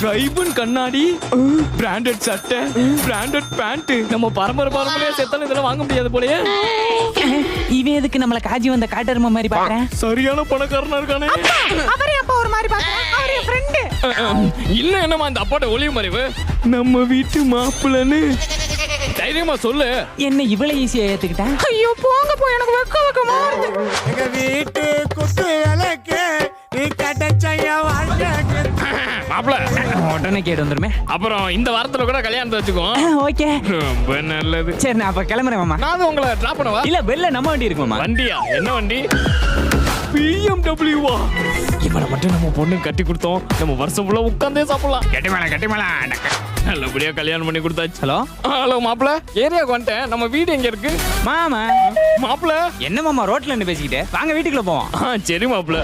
ரைபன் கண்ணாடி, பிராண்டட் சட்டை, branded pant. நம்ம பரம்பரையா செத்தாலும் இதெல்லாம் வாங்க முடியாது போலயே. இவன் எதுக்கு நம்மள காஜி வந்த காட்டருமா மாதிரி பாக்குறேன்? சரியான பணக்காரனா இருக்கானே. அவரே அப்பா ஒரு மாதிரி பாக்குறேன். அவரே ஃப்ரெண்ட். இல்ல என்னமா இந்த அப்பாட்ட ஒளிவு மறைவு? நம்ம வீட்டு மாப்பிள்ளன்னு தைரியமா சொல்லு. என்ன இவ்வளவு ஈஸியா ஏத்துக்கிட்டா? ஐயோ போங்க போய், எனக்கு வெக்கமா வருது. எங்க வீட்டு குத்து விளக்கு நீ கட்டச்சையா வாழ்க்கை. மாப்பிள்ள உடனே கேட்டு வந்துருமே. அப்புறம் இந்த வாரத்துல கூட கல்யாணத்தை வச்சுக்கோ. ஓகே, ரொம்ப நல்லது. சரி நான் அப்ப கிளம்புறேன் மாமா. நான் உங்களை டிராப் பண்ணவா? இல்ல வெளில நம்ம வண்டி இருக்கு மாமா. வண்டியா? என்ன வண்டி? BMW வா? இவனை மட்டும் நம்ம பொண்ணு கட்டி கொடுத்தோம், நம்ம வருஷம் ஃபுல்லா உட்கார்ந்தே சாப்பிடலாம். கட்டி மேல நல்லபடியா கல்யாணம் பண்ணி கொடுத்தாச்சு. ஹலோ ஹலோ மாப்பிள்ள, ஏரியாவுக்கு வந்துட்டேன். நம்ம வீடு எங்க இருக்கு? மாமா. மாப்பிள்ள என்ன மாமா ரோட்ல நின்னு பேசிக்கிட்டு? வாங்க வீட்டுக்குள்ள போவோம். சரி மாப்பிள்ள.